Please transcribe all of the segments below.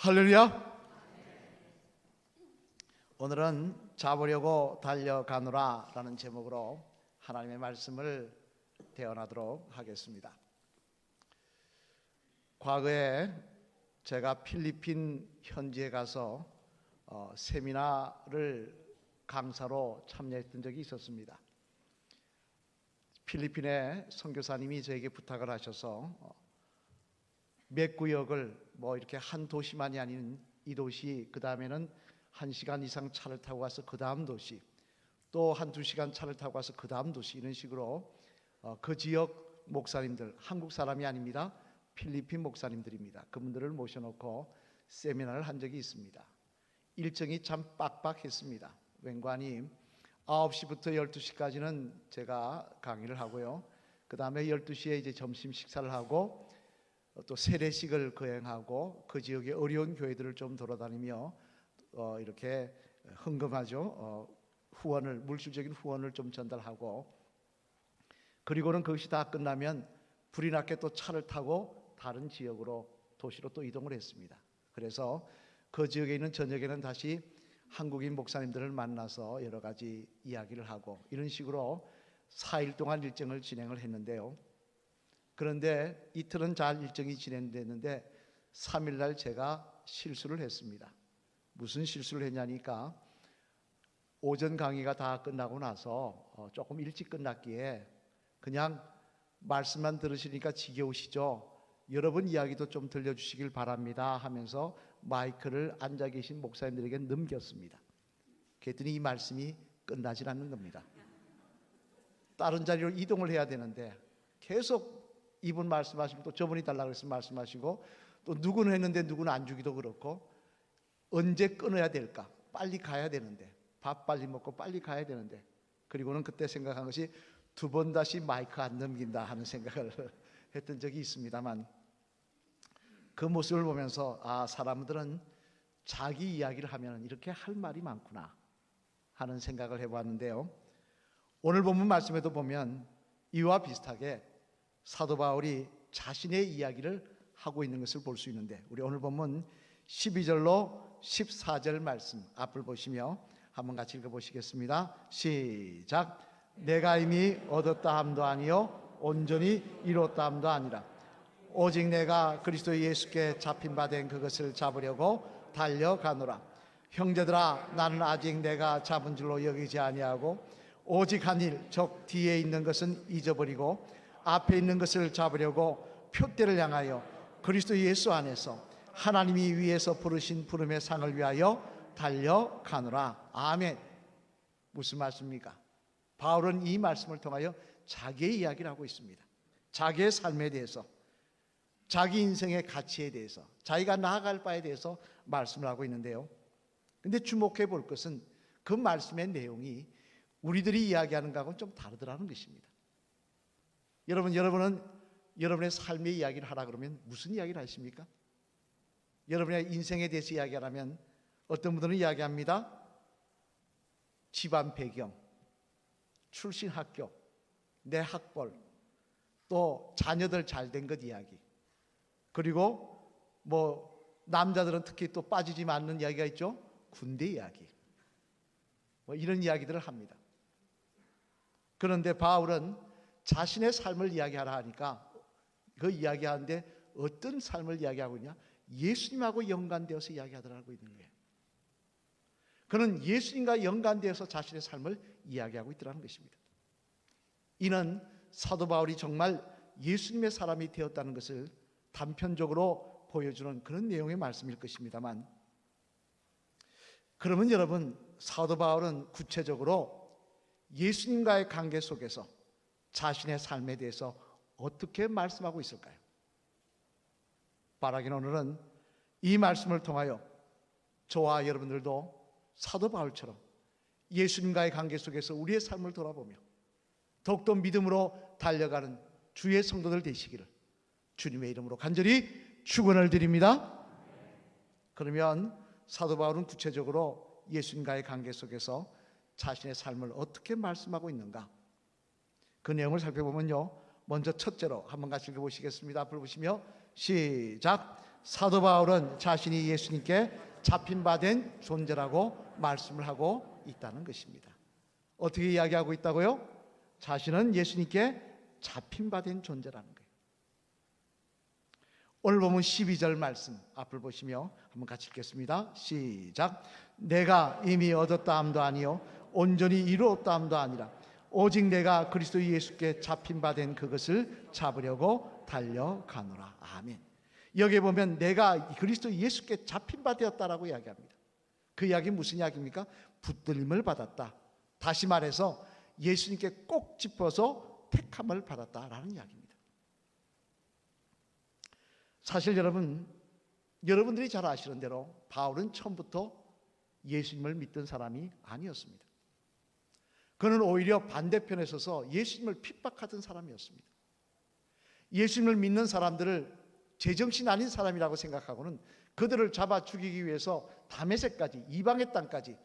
할렐루야. 오늘은 잡으려고 달려가노라 라는 제목으로 하나님의 말씀을 대언하도록 하겠습니다. 과거에 제가 필리핀 현지에 가서 세미나를 강사로 참여했던 적이 있었습니다. 필리핀의 선교사님이 저에게 부탁을 하셔서 몇 구역을 이렇게 한 도시만이 아닌 이 도시, 그 다음에는 1시간 이상 차를 타고 가서 그 다음 도시, 또 한두 시간 차를 타고 가서 그 다음 도시, 이런 식으로 그 지역 목사님들, 한국 사람이 아닙니다. 필리핀 목사님들입니다. 그분들을 모셔놓고 세미나를 한 적이 있습니다. 일정이 참 빡빡했습니다. 웬관이 9시부터 12시까지는 제가 강의를 하고요. 그 다음에 12시에 이제 점심 식사를 하고 또 세례식을 거행하고 그 지역의 어려운 교회들을 좀 돌아다니며 이렇게 헌금하죠. 후원을, 물질적인 후원을 좀 전달하고, 그리고는 그것이 다 끝나면 불이 났게 또 차를 타고 다른 지역으로, 도시로 또 이동을 했습니다. 그래서 그 지역에 있는 저녁에는 다시 한국인 목사님들을 만나서 여러 가지 이야기를 하고, 이런 식으로 4일 동안 일정을 진행을 했는데요. 그런데 이틀은 잘 일정이 진행됐는데 3일 날 제가 실수를 했습니다. 무슨 실수를 했냐니까, 오전 강의가 다 끝나고 나서 조금 일찍 끝났기에 그냥 말씀만 들으시니까 지겨우시죠? 여러분 이야기도 좀 들려주시길 바랍니다 하면서 마이크를 앉아 계신 목사님들에게 넘겼습니다. 그랬더니 이 말씀이 끝나질 않는 겁니다. 다른 자리로 이동을 해야 되는데 계속 이분 말씀하시면 또 저분이 달라고 그래서 말씀하시고, 또 누구는 했는데 누구는 안 주기도 그렇고, 언제 끊어야 될까? 빨리 가야 되는데, 밥 빨리 먹고 빨리 가야 되는데, 그리고는 그때 생각한 것이 두 번 다시 마이크 안 넘긴다 하는 생각을 했던 적이 있습니다만, 그 모습을 보면서 사람들은 자기 이야기를 하면 이렇게 할 말이 많구나 하는 생각을 해보았는데요. 오늘 본문 말씀에도 보면 이와 비슷하게 사도 바울이 자신의 이야기를 하고 있는 것을 볼 수 있는데, 우리 오늘 본문 12절로 14절 말씀 앞을 보시며 한번 같이 읽어보시겠습니다. 시작. 내가 이미 얻었다 함도 아니요 온전히 이뤘다 함도 아니라 오직 내가 그리스도 예수께 잡힌 바 된 그것을 잡으려고 달려가노라. 형제들아, 나는 아직 내가 잡은 줄로 여기지 아니하고 오직 한 일, 즉 뒤에 있는 것은 잊어버리고 앞에 있는 것을 잡으려고 표대를 향하여 그리스도 예수 안에서 하나님이 위에서 부르신 부름의 상을 위하여 달려가노라. 아멘. 무슨 말씀입니까? 바울은 이 말씀을 통하여 자기의 이야기를 하고 있습니다. 자기의 삶에 대해서, 자기 인생의 가치에 대해서, 자기가 나아갈 바에 대해서 말씀을 하고 있는데요. 근데 주목해 볼 것은 그 말씀의 내용이 우리들이 이야기하는 것하고는 좀 다르더라는 것입니다. 여러분은 여러분의 삶의 이야기를 하라 그러면 무슨 이야기를 하십니까? 여러분의 인생에 대해서 이야기하라면 어떤 분들은 이야기합니다. 집안 배경, 출신 학교, 내 학벌, 또 자녀들 잘된 것 이야기, 그리고 남자들은 특히 또 빠지지 않는 이야기가 있죠. 군대 이야기, 이런 이야기들을 합니다. 그런데 바울은 자신의 삶을 이야기하라 하니까 그 이야기하는데 어떤 삶을 이야기하고 있냐? 예수님하고 연관되어서 이야기하더라고 있는 거예요. 그는 예수님과 연관되어서 자신의 삶을 이야기하고 있더라는 것입니다. 이는 사도 바울이 정말 예수님의 사람이 되었다는 것을 단편적으로 보여주는 그런 내용의 말씀일 것입니다만, 그러면 여러분, 사도 바울은 구체적으로 예수님과의 관계 속에서 자신의 삶에 대해서 어떻게 말씀하고 있을까요? 바라긴 오늘은 이 말씀을 통하여 저와 여러분들도 사도 바울처럼 예수님과의 관계 속에서 우리의 삶을 돌아보며 더욱더 믿음으로 달려가는 주의 성도들 되시기를 주님의 이름으로 간절히 축원을 드립니다. 그러면 사도 바울은 구체적으로 예수님과의 관계 속에서 자신의 삶을 어떻게 말씀하고 있는가? 그 내용을 살펴보면요, 먼저 첫째로 한번 같이 읽어보시겠습니다. 앞을 보시며 시작. 사도 바울은 자신이 예수님께 잡힌 바 된 존재라고 말씀을 하고 있다는 것입니다. 어떻게 이야기하고 있다고요? 자신은 예수님께 잡힌 바 된 존재라는 거예요. 오늘 보면 12절 말씀 앞을 보시며 한번 같이 읽겠습니다. 시작. 내가 이미 얻었다 함도 아니요 온전히 이루었다 함도 아니라 오직 내가 그리스도 예수께 잡힌 바 된 그것을 잡으려고 달려가노라. 아멘. 여기 보면 내가 그리스도 예수께 잡힌 바 되었다라고 이야기합니다. 그 이야기 무슨 이야기입니까? 붙들림을 받았다. 다시 말해서 예수님께 꼭 짚어서 택함을 받았다라는 이야기입니다. 사실 여러분들이 잘 아시는 대로 바울은 처음부터 예수님을 믿던 사람이 아니었습니다. 그는 오히려 반대편에 서서 예수님을 핍박하던 사람이었습니다. 예수님을 믿는 사람들을 제정신 아닌 사람이라고 생각하고는 그들을 잡아 죽이기 위해서 다메섹까지, 이방의 땅까지,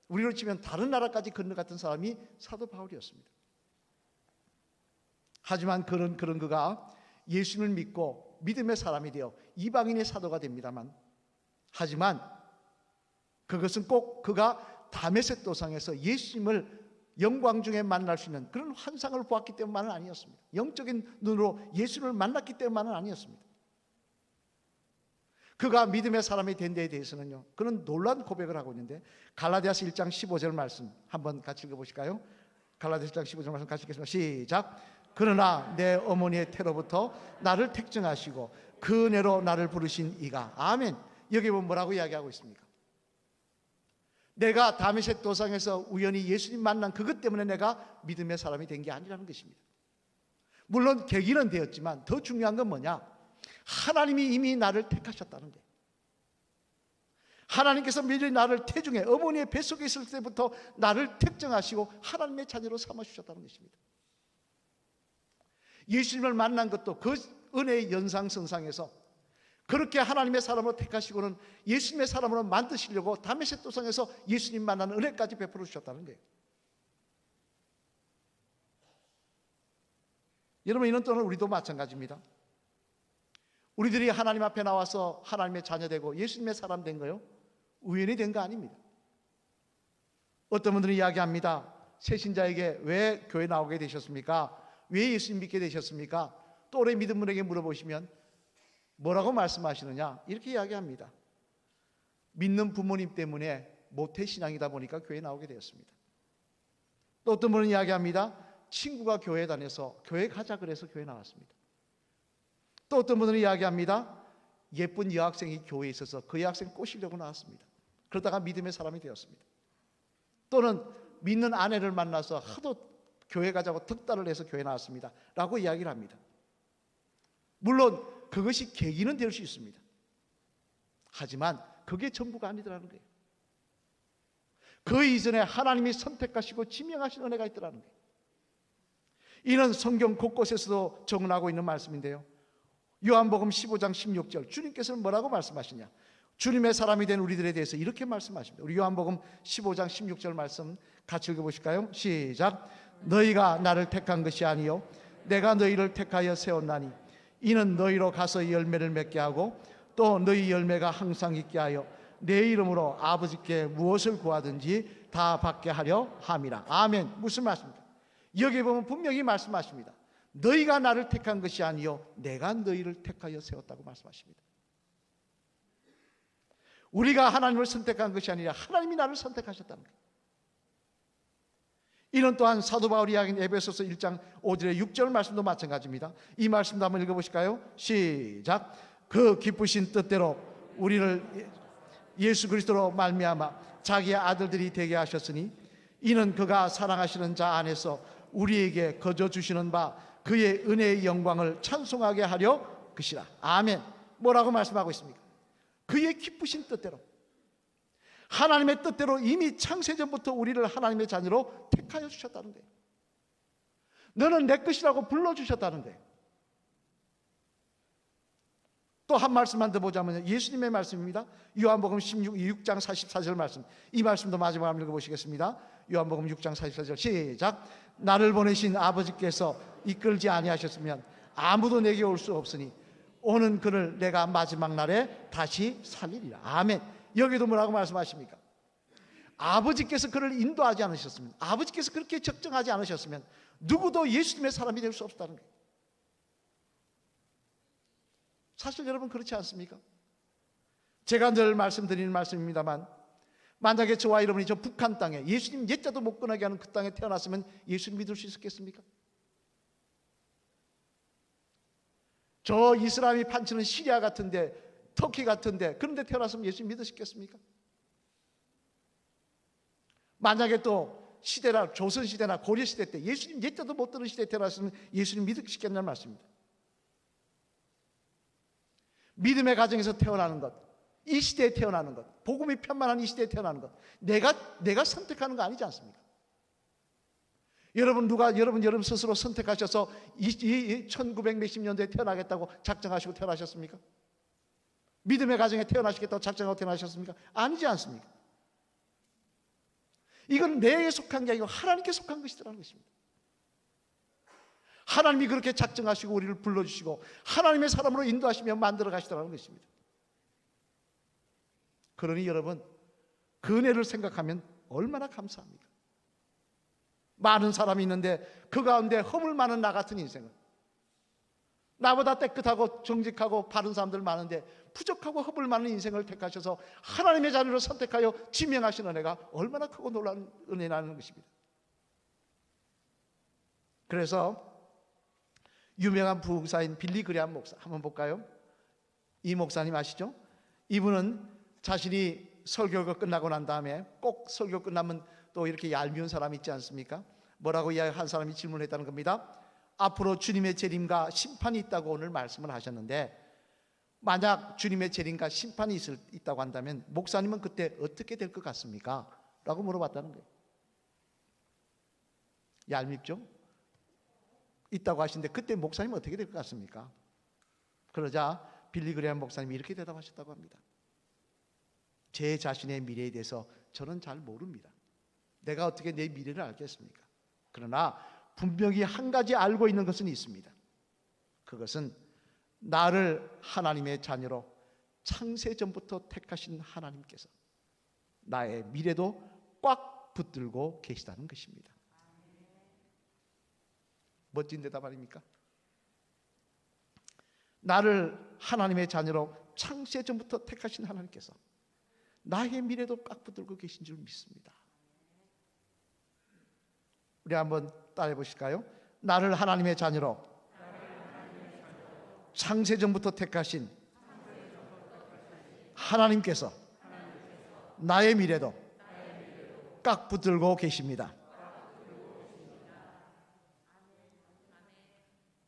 우리로 치면 다른 나라까지 건너갔던 사람이 사도 바울이었습니다. 하지만 그가 예수님을 믿고 믿음의 사람이 되어 이방인의 사도가 됩니다만, 하지만 그것은 꼭 그가 다메섹 도상에서 예수님을 영광 중에 만날 수 있는 그런 환상을 보았기 때문만은 아니었습니다. 영적인 눈으로 예수를 만났기 때문만은 아니었습니다. 그가 믿음의 사람이 된 데에 대해서는요, 그는 놀라운 고백을 하고 있는데, 갈라디아서 1장 15절 말씀 한번 같이 읽어보실까요? 갈라디아서 1장 15절 말씀 같이 읽겠습니다. 시작. 그러나 내 어머니의 태로부터 나를 택정하시고 그 은혜로 나를 부르신 이가. 아멘. 여기 보면 뭐라고 이야기하고 있습니까? 내가 다메섹 도상에서 우연히 예수님 만난 그것 때문에 내가 믿음의 사람이 된 게 아니라는 것입니다. 물론 계기는 되었지만 더 중요한 건 뭐냐? 하나님이 이미 나를 택하셨다는 거예요. 하나님께서 미리 나를 태중에 어머니의 뱃속에 있을 때부터 나를 택정하시고 하나님의 자녀로 삼아주셨다는 것입니다. 예수님을 만난 것도 그 은혜의 연상선상에서 그렇게 하나님의 사람으로 택하시고는 예수님의 사람으로 만드시려고 다메섹 도상에서 예수님 만나는 은혜까지 베풀어 주셨다는 거예요. 여러분, 이런 또한 우리도 마찬가지입니다. 우리들이 하나님 앞에 나와서 하나님의 자녀 되고 예수님의 사람 된 거요, 우연히 된 거 아닙니다. 어떤 분들은 이야기합니다. 새신자에게 왜 교회 나오게 되셨습니까? 왜 예수님 믿게 되셨습니까? 또래 믿은 분에게 물어보시면 뭐라고 말씀하시느냐? 이렇게 이야기합니다. 믿는 부모님 때문에 모태신앙이다 보니까 교회에 나오게 되었습니다. 또 어떤 분은 이야기합니다. 친구가 교회에 다녀서 교회 가자 그래서 교회에 나왔습니다. 또 어떤 분은 이야기합니다. 예쁜 여학생이 교회에 있어서 그 여학생 꼬시려고 나왔습니다. 그러다가 믿음의 사람이 되었습니다. 또는 믿는 아내를 만나서 하도 교회 가자고 득달을 해서 교회에 나왔습니다 라고 이야기를 합니다. 물론 그것이 계기는 될 수 있습니다. 하지만 그게 전부가 아니더라는 거예요. 그 이전에 하나님이 선택하시고 지명하신 은혜가 있더라는 거예요. 이는 성경 곳곳에서도 적용하고 있는 말씀인데요, 요한복음 15장 16절 주님께서는 뭐라고 말씀하시냐? 주님의 사람이 된 우리들에 대해서 이렇게 말씀하십니다. 우리 요한복음 15장 16절 말씀 같이 읽어보실까요? 시작. 너희가 나를 택한 것이 아니요 내가 너희를 택하여 세웠나니 이는 너희로 가서 열매를 맺게 하고 또 너희 열매가 항상 있게 하여 내 이름으로 아버지께 무엇을 구하든지 다 받게 하려 함이라. 아멘. 무슨 말씀입니까? 여기 보면 분명히 말씀하십니다. 너희가 나를 택한 것이 아니요 내가 너희를 택하여 세웠다고 말씀하십니다. 우리가 하나님을 선택한 것이 아니라 하나님이 나를 선택하셨다는 거예요. 이는 또한 사도 바울이 이야기한 에베소서 1장 5절에 6절 말씀도 마찬가지입니다. 이 말씀도 한번 읽어보실까요? 시작. 그 기쁘신 뜻대로 우리를 예수 그리스도로 말미암아 자기의 아들들이 되게 하셨으니 이는 그가 사랑하시는 자 안에서 우리에게 거저 주시는 바 그의 은혜의 영광을 찬송하게 하려 그시라. 아멘. 뭐라고 말씀하고 있습니까? 그의 기쁘신 뜻대로, 하나님의 뜻대로 이미 창세전부터 우리를 하나님의 자녀로 택하여 주셨다는 거예요. 너는 내 것이라고 불러주셨다는 거예요. 또 한 말씀만 더 보자면 예수님의 말씀입니다. 요한복음 6장 44절 말씀, 이 말씀도 마지막으로 한번 읽어보시겠습니다. 요한복음 6장 44절 시작. 나를 보내신 아버지께서 이끌지 아니하셨으면 아무도 내게 올 수 없으니 오는 그를 내가 마지막 날에 다시 살리리라. 아멘. 여기도 뭐라고 말씀하십니까? 아버지께서 그를 인도하지 않으셨으면, 아버지께서 그렇게 적정하지 않으셨으면 누구도 예수님의 사람이 될 수 없다는 거예요. 사실 여러분 그렇지 않습니까? 제가 늘 말씀드리는 말씀입니다만, 만약에 저와 여러분이 저 북한 땅에 예수님 옛자도 못 꺼내게 하는 그 땅에 태어났으면 예수님 믿을 수 있었겠습니까? 저 이슬람이 판치는 시리아 같은데, 터키 같은데, 그런 데 태어났으면 예수님 믿으시겠습니까? 만약에 또 시대나 조선시대나 고려시대 때 예수님 옛자도 못 듣는 시대에 태어났으면 예수님 믿으시겠냐는 말씀입니다. 믿음의 가정에서 태어나는 것, 이 시대에 태어나는 것, 복음이 편만한 이 시대에 태어나는 것, 내가 선택하는 거 아니지 않습니까? 여러분 스스로 선택하셔서 1900 몇십 년도에 태어나겠다고 작정하시고 태어나셨습니까? 믿음의 가정에 태어나시겠다고 작정하고 태어나셨습니까? 아니지 않습니까? 이건 내게 속한 게 아니고 하나님께 속한 것이라는 것입니다. 하나님이 그렇게 작정하시고 우리를 불러주시고 하나님의 사람으로 인도하시며 만들어 가시더라는 것입니다. 그러니 여러분, 그 은혜를 생각하면 얼마나 감사합니까? 많은 사람이 있는데 그 가운데 허물 많은 나 같은 인생을, 나보다 깨끗하고 정직하고 바른 사람들 많은데 부족하고 허물 많은 인생을 택하셔서 하나님의 자녀로 선택하여 지명하신 은혜가 얼마나 크고 놀라운 은혜라는 것입니다. 그래서 유명한 부흥사인 빌리 그레함 목사 한번 볼까요? 이 목사님 아시죠? 이분은 자신이 설교가 끝나고 난 다음에, 꼭 설교 끝나면 또 이렇게 얄미운 사람이 있지 않습니까? 뭐라고 한 사람이 질문했다는 겁니다. 앞으로 주님의 재림과 심판이 있다고 오늘 말씀을 하셨는데, 만약 주님의 재림과 심판이 있다고 한다면 목사님은 그때 어떻게 될 것 같습니까? 라고 물어봤다는 거예요. 얄밉죠? 있다고 하시는데 그때 목사님은 어떻게 될 것 같습니까? 그러자 빌리 그레함 목사님이 이렇게 대답하셨다고 합니다. 제 자신의 미래에 대해서 저는 잘 모릅니다. 내가 어떻게 내 미래를 알겠습니까? 그러나 분명히 한 가지 알고 있는 것은 있습니다. 그것은 나를 하나님의 자녀로 창세전부터 택하신 하나님께서 나의 미래도 꽉 붙들고 계시다는 것입니다. 멋진 대답 아닙니까? 나를 하나님의 자녀로 창세전부터 택하신 하나님께서 나의 미래도 꽉 붙들고 계신 줄 믿습니다. 우리 한번 따라해 보실까요? 나를 하나님의 자녀로 창세전부터 택하신 하나님께서 나의 미래도 꽉 붙들고 계십니다.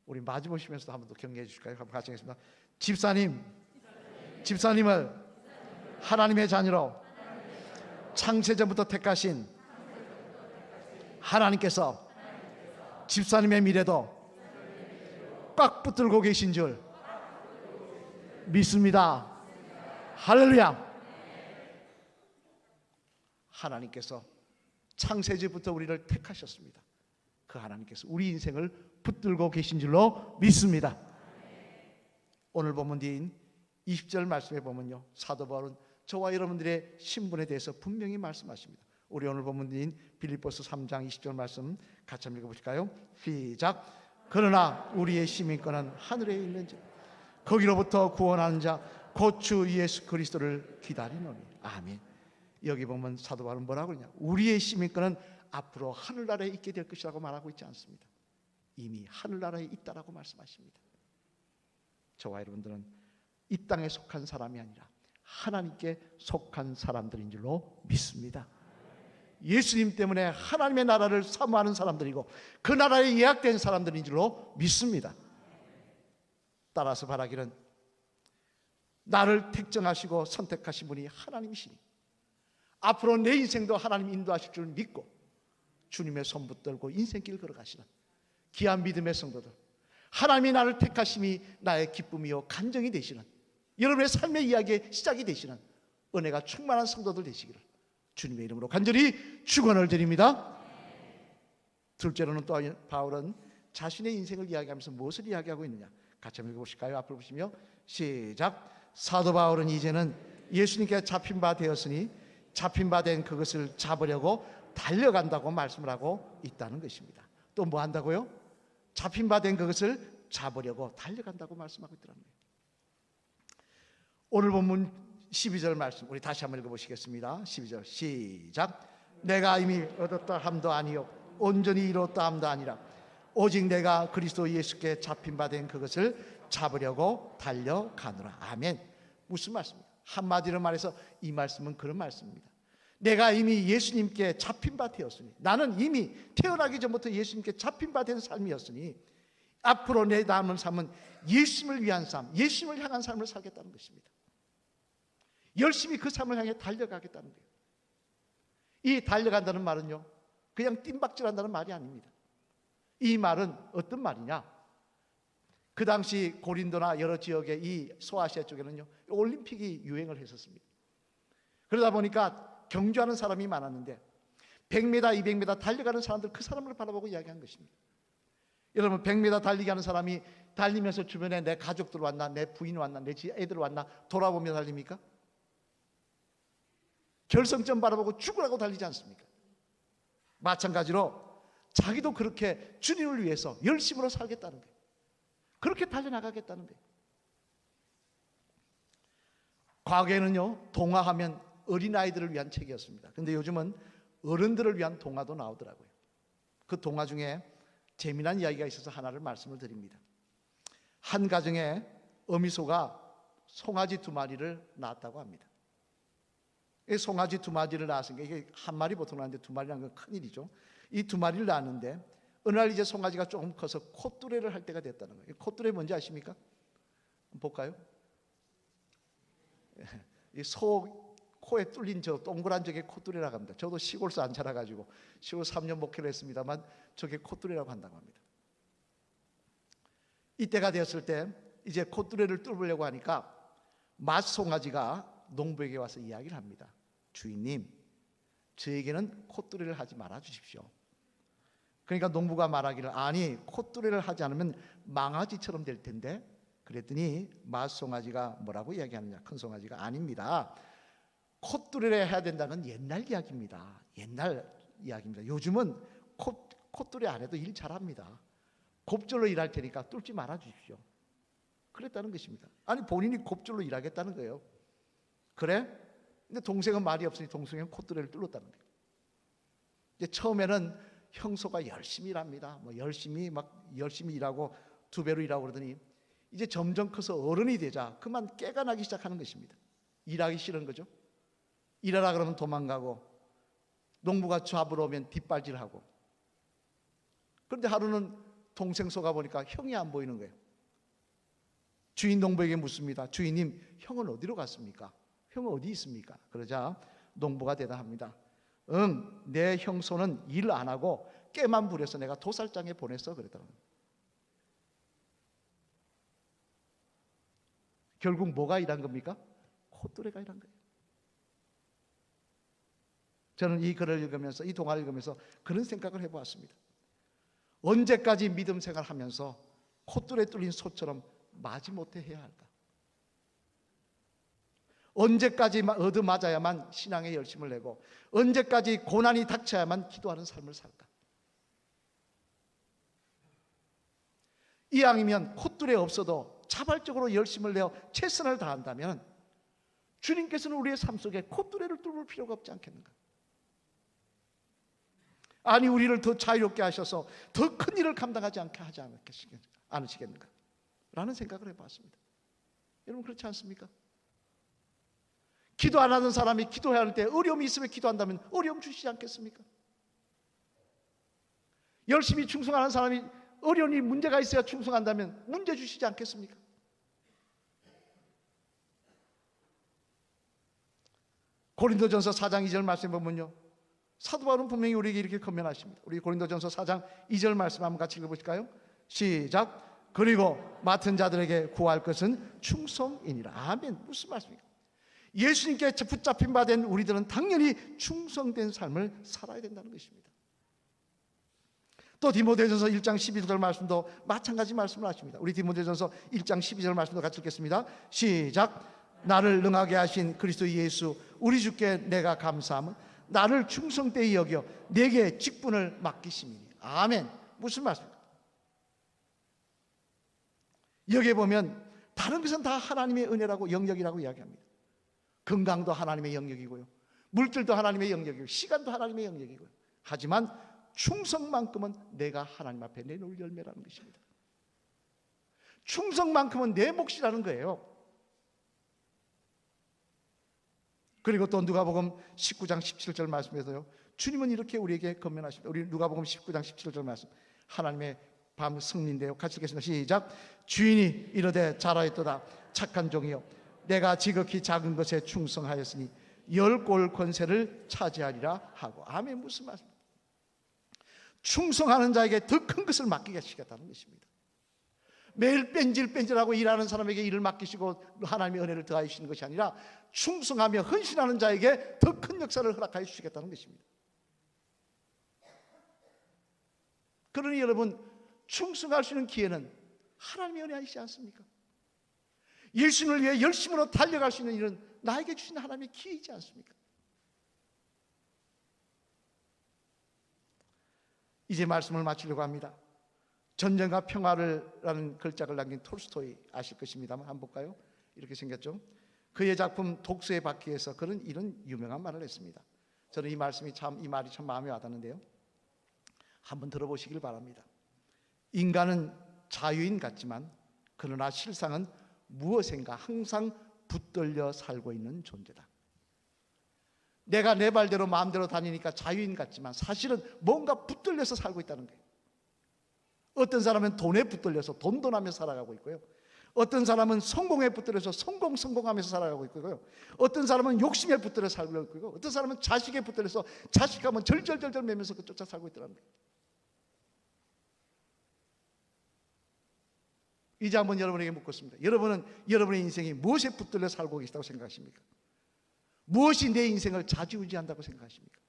우리 마주 보시면서도 한번 더 격려해 주실까요? 한번 같이 하겠습니다. 집사님을 하나님의 자녀로 창세전부터 택하신 하나님께서 집사님의 미래도 꽉 붙들고 계신 줄 믿습니다. 할렐루야. 하나님께서 창세전부터 우리를 택하셨습니다. 그 하나님께서 우리 인생을 붙들고 계신 줄로 믿습니다. 오늘 본문 뒤인 20절 말씀에 보면요, 사도 바울은 저와 여러분들의 신분에 대해서 분명히 말씀하십니다. 우리 오늘 본문 뒤인 빌립보서 3장 20절 말씀 같이 한번 읽어보실까요? 시작. 그러나 우리의 시민권은 하늘에 있는 자, 거기로부터 구원하는 자 곧 주 예수 그리스도를 기다리노니. 아멘. 여기 보면 사도 바울은 뭐라고 그러냐? 우리의 시민권은 앞으로 하늘나라에 있게 될 것이라고 말하고 있지 않습니다. 이미 하늘나라에 있다라고 말씀하십니다. 저와 여러분들은 이 땅에 속한 사람이 아니라 하나님께 속한 사람들인 줄로 믿습니다. 예수님 때문에 하나님의 나라를 사모하는 사람들이고 그 나라에 예약된 사람들인 줄로 믿습니다. 따라서 바라기는 나를 택정하시고 선택하신 분이 하나님이시니 앞으로 내 인생도 하나님 인도하실 줄 믿고 주님의 손 붙들고 인생길 걸어가시는 귀한 믿음의 성도들, 하나님이 나를 택하심이 나의 기쁨이요 간정이 되시는, 여러분의 삶의 이야기의 시작이 되시는 은혜가 충만한 성도들 되시기를 주님의 이름으로 간절히 축원을 드립니다. 둘째로는 또 바울은 자신의 인생을 이야기하면서 무엇을 이야기하고 있느냐? 같이 한번 읽어보실까요? 앞으로 보시며 시작. 사도 바울은 이제는 예수님께 잡힌 바 되었으니 잡힌 바 된 그것을 잡으려고 달려간다고 말씀을 하고 있다는 것입니다. 또 뭐 한다고요? 잡힌 바 된 그것을 잡으려고 달려간다고 말씀하고 있더라는 거예요. 오늘 본문 12절 말씀 우리 다시 한번 읽어보시겠습니다. 12절 시작. 내가 이미 얻었다 함도 아니요 온전히 이뤘다 함도 아니라 오직 내가 그리스도 예수께 잡힌 바 된 그것을 잡으려고 달려가노라. 아멘. 무슨 말씀입니까? 한마디로 말해서 이 말씀은 그런 말씀입니다. 내가 이미 예수님께 잡힌 바 되었으니, 나는 이미 태어나기 전부터 예수님께 잡힌 바 된 삶이었으니 앞으로 내 남은 삶은 예수님을 위한 삶, 예수님을 향한 삶을 살겠다는 것입니다. 열심히 그 삶을 향해 달려가겠다는 거예요. 이 달려간다는 말은요, 그냥 뜀박질한다는 말이 아닙니다. 이 말은 어떤 말이냐? 그 당시 고린도나 여러 지역의 이 소아시아 쪽에는요, 올림픽이 유행을 했었습니다. 그러다 보니까 경주하는 사람이 많았는데 100m, 200m 달려가는 사람들, 그 사람을 바라보고 이야기한 것입니다. 여러분, 100m 달리기 하는 사람이 달리면서 주변에 내 가족들 왔나, 내 부인 왔나, 내 애들 왔나 돌아보며 달립니까? 결승점 바라보고 죽으라고 달리지 않습니까? 마찬가지로 자기도 그렇게 주님을 위해서 열심으로 살겠다는 거예요. 그렇게 달려나가겠다는 거예요. 과거에는요, 동화하면 어린아이들을 위한 책이었습니다. 근데 요즘은 어른들을 위한 동화도 나오더라고요. 그 동화 중에 재미난 이야기가 있어서 하나를 말씀을 드립니다. 한 가정에 어미소가 송아지 2마리를 낳았다고 합니다. 이 송아지 2마리를 낳았으니까, 이게 한 마리 보통 낳는데 2마리라는 건 큰일이죠. 이 2마리를 낳았는데 어느 날 이제 송아지가 조금 커서 콧뚜레를 할 때가 됐다는 거예요. 콧뚜레 뭔지 아십니까? 한번 볼까요? 이 소 코에 뚫린 저 동그란 저게 콧뚜레라고 합니다. 저도 시골서 안 자라가지고 시골 3년 목회를 했습니다만 저게 콧뚜레라고 한다고 합니다. 이때가 되었을 때 이제 콧뚜레를 뚫으려고 하니까 맏송아지가 농부에게 와서 이야기를 합니다. 주인님, 저에게는 콧뚜레를 하지 말아 주십시오. 그러니까 농부가 말하기를, 아니, 콧뚜레를 하지 않으면 망아지처럼 될 텐데. 그랬더니 맏송아지가 뭐라고 이야기하느냐, 큰 송아지가, 아닙니다. 콧뚜레를 해야 된다는 건 옛날 이야기입니다. 옛날 이야기입니다. 요즘은 콧뚜레 안 해도 일 잘합니다. 곱절로 일할 테니까 뚫지 말아 주십시오. 그랬다는 것입니다. 아니, 본인이 곱절로 일하겠다는 거예요. 그래? 근데 동생은 말이 없으니 동생은 콧뚜레를 뚫었다는 거예요. 이제 처음에는 형소가 열심히 일합니다. 뭐 열심히 일하고 2배로 일하고 그러더니 이제 점점 커서 어른이 되자 그만 깨가 나기 시작하는 것입니다. 일하기 싫은 거죠. 일하라 그러면 도망가고, 농부가 잡으러 오면 뒷발질하고. 그런데 하루는 동생 소가 보니까 형이 안 보이는 거예요. 주인 농부에게 묻습니다. 주인님, 형은 어디로 갔습니까? 형은 어디 있습니까? 그러자 농부가 대답합니다. 응, 내 형소는 일 안 하고 깨만 부려서 내가 도살장에 보냈어. 그랬다는 거예요. 결국 뭐가 일한 겁니까? 콧뚜레가 일한 거예요. 저는 이 글을 읽으면서, 이 동화를 읽으면서 그런 생각을 해보았습니다. 언제까지 믿음 생활하면서 콧뚜레 뚫린 소처럼 마지못해 해야 할까? 언제까지 얻어맞아야만 신앙에 열심을 내고, 언제까지 고난이 닥쳐야만 기도하는 삶을 살까? 이왕이면 콧뚜레 없어도 자발적으로 열심을 내어 최선을 다한다면 주님께서는 우리의 삶 속에 콧뚜레를 뚫을 필요가 없지 않겠는가? 아니, 우리를 더 자유롭게 하셔서 더 큰 일을 감당하지 않게 하지 않으시겠는가? 라는 생각을 해봤습니다. 여러분, 그렇지 않습니까? 기도 안 하는 사람이 기도해야 할 때 어려움이 있으면 기도한다면 어려움 주시지 않겠습니까? 열심히 충성하는 사람이 어려운 일, 문제가 있어야 충성한다면 문제 주시지 않겠습니까? 고린도전서 4장 2절 말씀 보면요, 사도 바울은 분명히 우리에게 이렇게 권면하십니다. 우리 고린도전서 4장 2절 말씀 한번 같이 읽어보실까요? 시작. 그리고 맡은 자들에게 구할 것은 충성이니라. 아멘. 무슨 말씀입니까? 예수님께 붙잡힌 바 된 우리들은 당연히 충성된 삶을 살아야 된다는 것입니다. 또 디모데전서 1장 12절 말씀도 마찬가지 말씀을 하십니다. 우리 디모데전서 1장 12절 말씀도 같이 읽겠습니다. 시작. 나를 능하게 하신 그리스도 예수 우리 주께 내가 감사함은 나를 충성되이 여겨 내게 직분을 맡기심이니. 아멘. 무슨 말씀입니까? 여기에 보면 다른 것은 다 하나님의 은혜라고 영역이라고 이야기합니다. 건강도 하나님의 영역이고요, 물질도 하나님의 영역이고, 시간도 하나님의 영역이고요. 하지만 충성만큼은 내가 하나님 앞에 내놓을 열매라는 것입니다. 충성만큼은 내 몫이라는 거예요. 그리고 또 누가복음 19장 17절 말씀에서요, 주님은 이렇게 우리에게 권면하십니다. 우리 누가복음 19장 17절 말씀, 하나님의 밤 승리인데요. 같이 읽겠습니다. 시작. 주인이 이르되 잘하였도다 착한 종이요, 내가 지극히 작은 것에 충성하였으니 10골 권세를 차지하리라 하고. 아멘. 무슨 말씀? 충성하는 자에게 더 큰 것을 맡기게 하시겠다는 것입니다. 매일 뺀질뺀질하고 일하는 사람에게 일을 맡기시고 하나님의 은혜를 더하여 주시는 것이 아니라 충성하며 헌신하는 자에게 더 큰 역사를 허락하여 주시겠다는 것입니다. 그러니 여러분, 충성할 수 있는 기회는 하나님의 은혜 아니지 않습니까? 예수님을 위해 열심으로 달려갈 수 있는 일은 나에게 주신 하나님의 기회이지 않습니까? 이제 말씀을 마치려고 합니다. 전쟁과 평화를라는 글작을 남긴 톨스토이 아실 것입니다만 한번 볼까요? 이렇게 생겼죠. 그의 작품 독서의 바퀴에서 그는 이런 유명한 말을 했습니다. 저는 이 말이 참 마음에 와닿는데요, 한번 들어보시길 바랍니다. 인간은 자유인 같지만 그러나 실상은 무엇인가 항상 붙들려 살고 있는 존재다. 내가 내 발대로 마음대로 다니니까 자유인 같지만 사실은 뭔가 붙들려서 살고 있다는 거예요. 어떤 사람은 돈에 붙들려서 돈돈하며 살아가고 있고요, 어떤 사람은 성공에 붙들려서 성공하면서 살아가고 있고요, 어떤 사람은 욕심에 붙들려 살고 있고요, 어떤 사람은 자식에 붙들려서 자식하면 절절절절 매면서 쫓아 살고 있더라는 거예요. 이제 한번 여러분에게 묻겠습니다. 여러분은 여러분의 인생이 무엇에 붙들려 살고 계시다고 생각하십니까? 무엇이 내 인생을 좌지우지한다고 생각하십니까?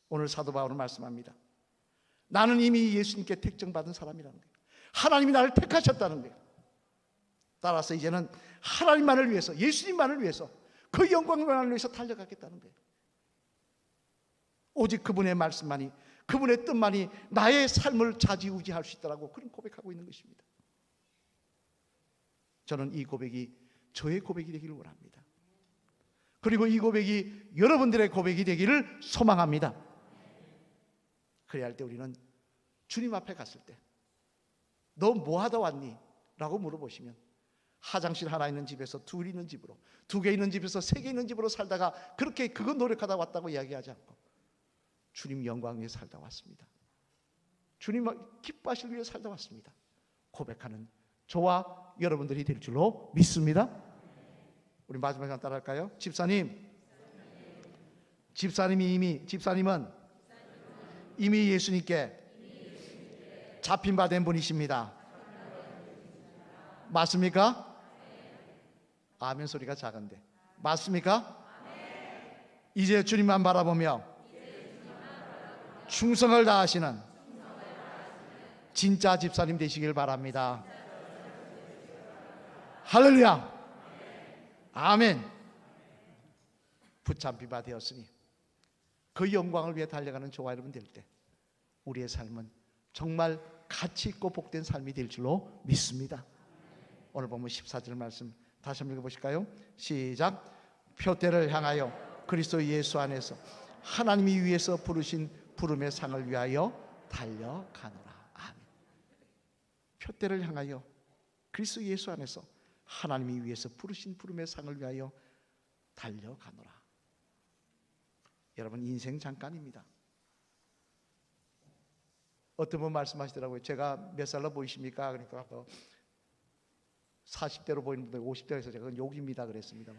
오늘 사도 바울은 말씀합니다. 나는 이미 예수님께 택정받은 사람이라는 거예요. 하나님이 나를 택하셨다는 거예요. 따라서 이제는 하나님만을 위해서, 예수님만을 위해서, 그 영광만을 위해서 달려가겠다는 거예요. 오직 그분의 말씀만이, 그분의 뜻만이 나의 삶을 좌지우지할 수 있다고 그런 고백하고 있는 것입니다. 저는 이 고백이 저의 고백이 되기를 원합니다. 그리고 이 고백이 여러분들의 고백이 되기를 소망합니다. 그래야 할 때 우리는 주님 앞에 갔을 때 너 뭐 하다 왔니? 라고 물어보시면 화장실 하나 있는 집에서 둘 있는 집으로, 2개 있는 집에서 3개 있는 집으로 살다가 그렇게 그거 노력하다 왔다고 이야기하지 않고 주님 영광 위에 살다 왔습니다. 주님 기뻐하실 위해 살다 왔습니다. 고백하는 저와 여러분들이 될 줄로 믿습니다. 우리 마지막에 한번 따라할까요? 집사님은 이미 예수님께 잡힌 바 된 분이십니다. 맞습니까? 아멘 소리가 작은데 맞습니까? 이제 주님만 바라보며 충성을 다하시는 진짜 집사님 되시길 바랍니다. 할렐루야. 아멘. 붙잡힌 바 되었으니 그 영광을 위해 달려가는 저와 여러분 될 때 우리의 삶은 정말 가치 있고 복된 삶이 될 줄로 믿습니다. 오늘 보면 14절 말씀 다시 한번 읽어보실까요? 시작. 표대를 향하여 그리스도 예수 안에서 하나님이 위에서 부르신 부름의 상을 위하여 달려가노라. 아멘. 표대를 향하여 그리스도 예수 안에서 하나님이 위에서 부르신 부름의 상을 위하여 달려가노라. 여러분 인생 잠깐입니다. 어떤 분 말씀하시더라고요. 제가 몇 살로 보이십니까? 그러니까 40대로 보이는 분들 50대에서 제가 그건 욕입니다 그랬습니다.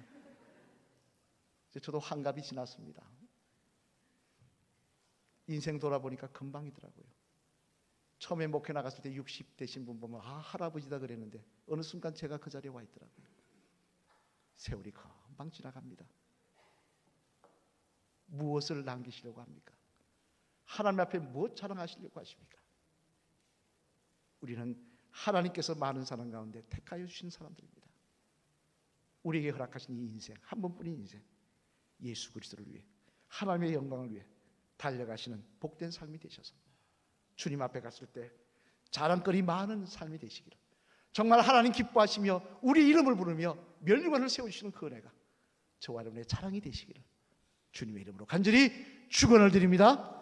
저도 환갑이 지났습니다. 인생 돌아보니까 금방이더라고요. 처음에 목회 나갔을 때 60 되신 분 보면 할아버지다 그랬는데 어느 순간 제가 그 자리에 와 있더라고요. 세월이 금방 지나갑니다. 무엇을 남기시려고 합니까? 하나님 앞에 무엇 자랑하시려고 하십니까? 우리는 하나님께서 많은 사람 가운데 택하여 주신 사람들입니다. 우리에게 허락하신 이 인생, 한 번뿐인 인생, 예수 그리스도를 위해, 하나님의 영광을 위해 달려가시는 복된 삶이 되셔서 주님 앞에 갔을 때 자랑거리 많은 삶이 되시기를, 정말 하나님 기뻐하시며 우리 이름을 부르며 멸류관을 세우시는 그 은혜가 저와 여러분의 자랑이 되시기를 주님의 이름으로 간절히 축원을 드립니다.